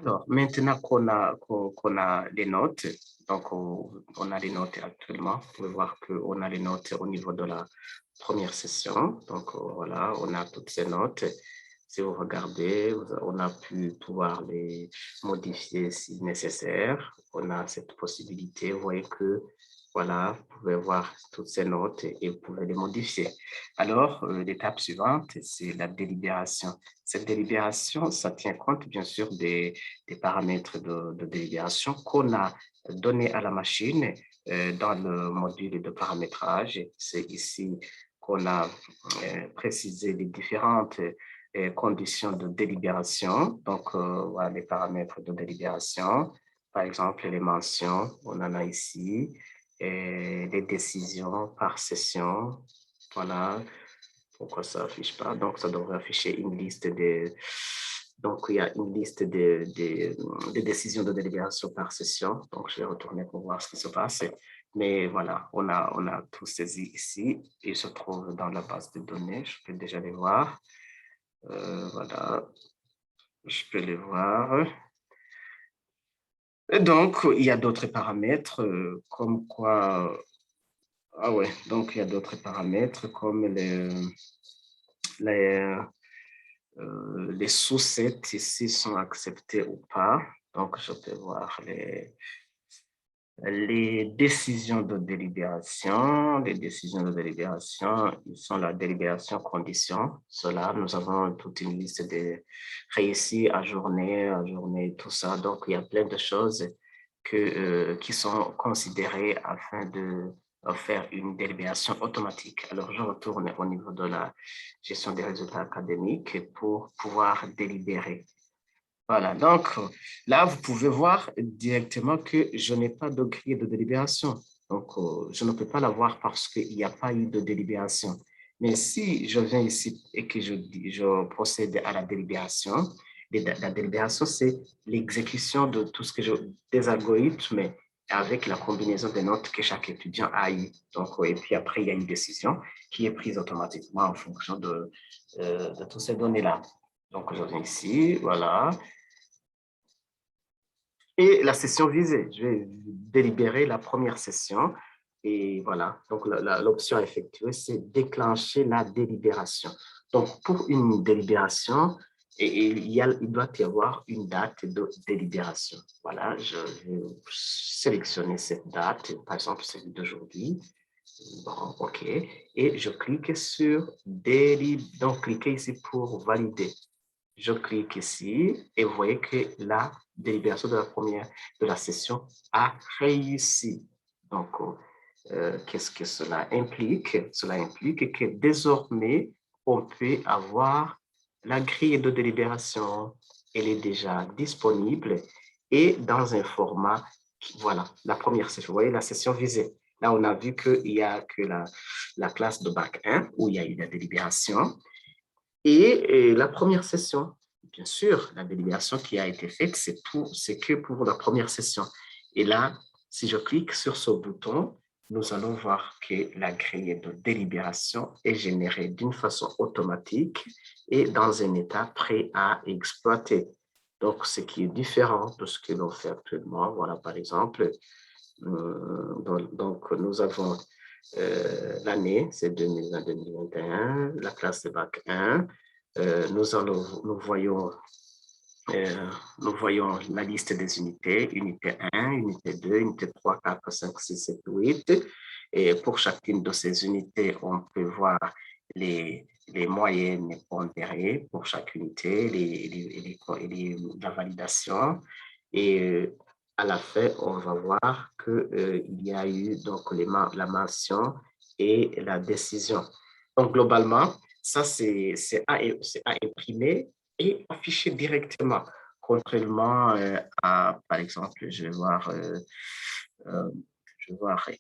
Alors, maintenant qu'on a les notes, donc on a les notes actuellement, vous pouvez voir qu'on a les notes au niveau de la première session. Donc voilà, on a toutes ces notes. Si vous regardez, on a pu pouvoir les modifier si nécessaire. On a cette possibilité. Vous voyez que, voilà, vous pouvez voir toutes ces notes et vous pouvez les modifier. Alors, l'étape suivante, c'est la délibération. Cette délibération, ça tient compte, bien sûr, des paramètres de délibération qu'on a donnés à la machine dans le module de paramétrage. C'est ici qu'on a précisé les différentes conditions de délibération. Donc, voilà les paramètres de délibération. Par exemple, les mentions, on en a ici. Et les décisions par session. Voilà. Pourquoi ça affiche pas? Donc, ça devrait afficher une liste des... Donc, il y a une liste des décisions de délibération par session. Donc, je vais retourner pour voir ce qui se passe. Mais voilà, on a tout saisi ici. Il se trouve dans la base de données. Je peux déjà les voir. Voilà, je peux les voir. Et donc, il y a d'autres paramètres comme quoi... Ah ouais, donc il y a d'autres paramètres comme les, les sous-sets ici sont acceptés ou pas. Donc, je peux voir les décisions de délibération. Les décisions de délibération, ils sont la délibération condition. Cela, nous avons toute une liste de réussis, ajourner, tout ça. Donc, il y a plein de choses qui sont considérées afin de faire une délibération automatique. Alors, je retourne au niveau de la gestion des résultats académiques pour pouvoir délibérer. Voilà, donc là, vous pouvez voir directement que je n'ai pas de grille de délibération. Donc, je ne peux pas l'avoir parce qu'il n'y a pas eu de délibération. Mais si je viens ici et que je procède à la délibération, la délibération, c'est l'exécution de tout ce que des algorithmes avec la combinaison des notes que chaque étudiant a eu. Donc, et puis après, il y a une décision qui est prise automatiquement en fonction de toutes ces données-là. Donc, je viens ici, voilà. Et la session visée, je vais délibérer la première session. Et voilà, donc l'option à effectuer, c'est déclencher la délibération. Donc, pour une délibération, il doit y avoir une date de délibération. Voilà, je vais sélectionner cette date, par exemple, celle d'aujourd'hui. Bon, OK. Et je clique sur délibérer. Donc, cliquez ici pour valider. Je clique ici et vous voyez que la délibération de la session a réussi. Donc, qu'est-ce que cela implique? Cela implique que désormais, on peut avoir la grille de délibération. Elle est déjà disponible et dans un format, voilà, la première session. Vous voyez la session visée. Là, on a vu qu'il n'y a que la classe de bac 1 où il y a eu la délibération. Et la première session, bien sûr, la délibération qui a été faite, c'est que pour la première session. Et là, si je clique sur ce bouton, nous allons voir que la grille de délibération est générée d'une façon automatique et dans un état prêt à exploiter. Donc, ce qui est différent de ce que l'on fait actuellement. Voilà, par exemple, donc nous avons l'année, c'est 2020-2021, la classe de bac 1. Nous voyons la liste des unités, unité 1, unité 2, unité 3, 4, 5, 6, 7, 8. Et pour chacune de ces unités, on peut voir les moyennes pondérées pour chaque unité, la validation. Et à la fin, on va voir qu'il y a eu donc la mention et la décision. Donc, globalement, ça, c'est à imprimer et afficher directement. Contrairement par exemple, euh, je vais voir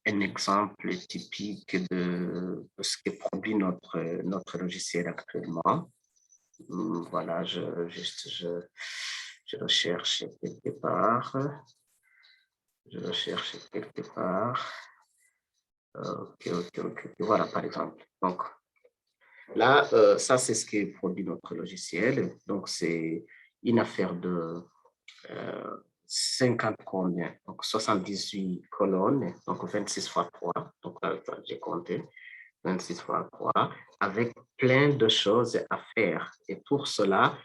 un exemple typique de ce que produit notre logiciel actuellement. Voilà, je recherche quelque part. Je recherche quelque part. OK. Voilà, par exemple. Donc, là, ça, c'est ce qui produit notre logiciel. Donc, une affaire de 50 combien, donc 78 colonnes, donc 26 fois 3, donc j'ai compté, 26 fois 3, avec plein de choses à faire. Et pour cela,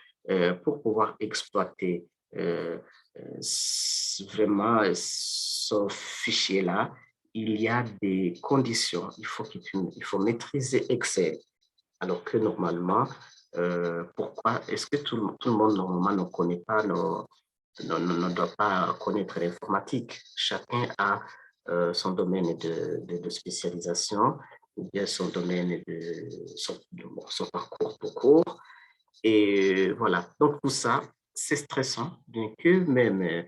pour pouvoir exploiter vraiment ce fichier-là, il y a des conditions. Il faut maîtriser Excel. Alors que normalement, pourquoi est-ce que tout le monde normalement ne connaît pas ne doit pas connaître l'informatique? Chacun a son domaine de spécialisation ou bien son domaine son parcours tout court. Et voilà, donc tout ça, c'est stressant, bien que même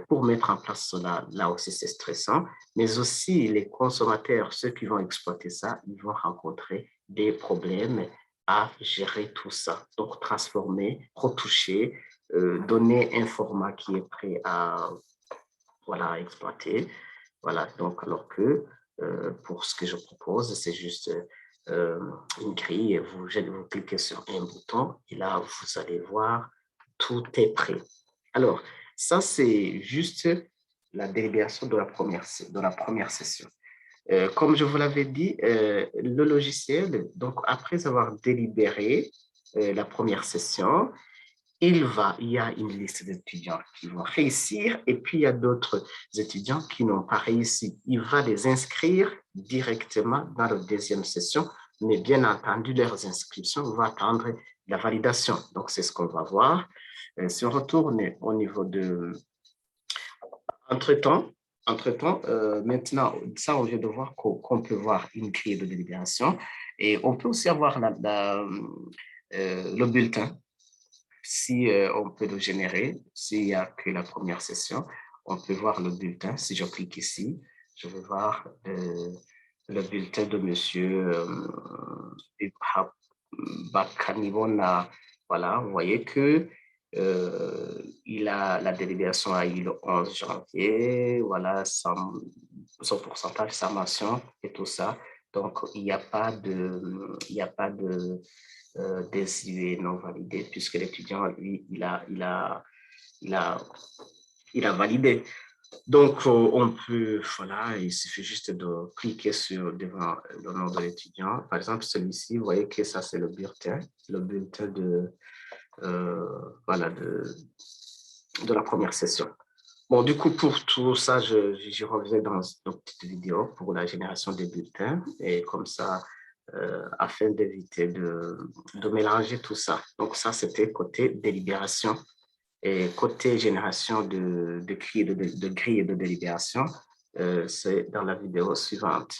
pour mettre en place cela, là aussi c'est stressant, mais aussi les consommateurs, ceux qui vont exploiter ça, ils vont rencontrer des problèmes à gérer tout ça. Donc transformer, retoucher, donner un format qui est prêt à voilà, exploiter. Voilà, donc alors que pour ce que je propose, c'est juste une grille, vous cliquez sur un bouton et là, vous allez voir, tout est prêt. Alors, ça, c'est juste la délibération de la première session. Comme je vous l'avais dit, le logiciel, donc après avoir délibéré la première session, il y a une liste d'étudiants qui vont réussir et puis il y a d'autres étudiants qui n'ont pas réussi. Il va les inscrire directement dans la deuxième session, mais bien entendu, leurs inscriptions vont attendre la validation. Donc, c'est ce qu'on va voir. Si on retourne au niveau de... Entre-temps, maintenant, ça, on vient de voir qu'on peut voir une grille de délibération et on peut aussi avoir le bulletin si on peut le générer, s'il n'y a que la première session, on peut voir le bulletin. Si je clique ici, je vais voir le bulletin de monsieur Bakanibona. Voilà, vous voyez que la délibération a eu le 11 janvier, voilà, son pourcentage, sa mention et tout ça. Donc, il n'y a pas de décidé non validé, puisque l'étudiant, lui, il a, il a validé. Donc, on peut, voilà, il suffit juste de cliquer devant le nom de l'étudiant. Par exemple, celui-ci, vous voyez que ça, c'est le bulletin voilà, de la première session. Bon, du coup, pour tout ça, je reviens dans une petite vidéo pour la génération des bulletins et comme ça, afin d'éviter de mélanger tout ça. Donc, ça, c'était côté délibération. Et côté génération de grilles de délibération, c'est dans la vidéo suivante.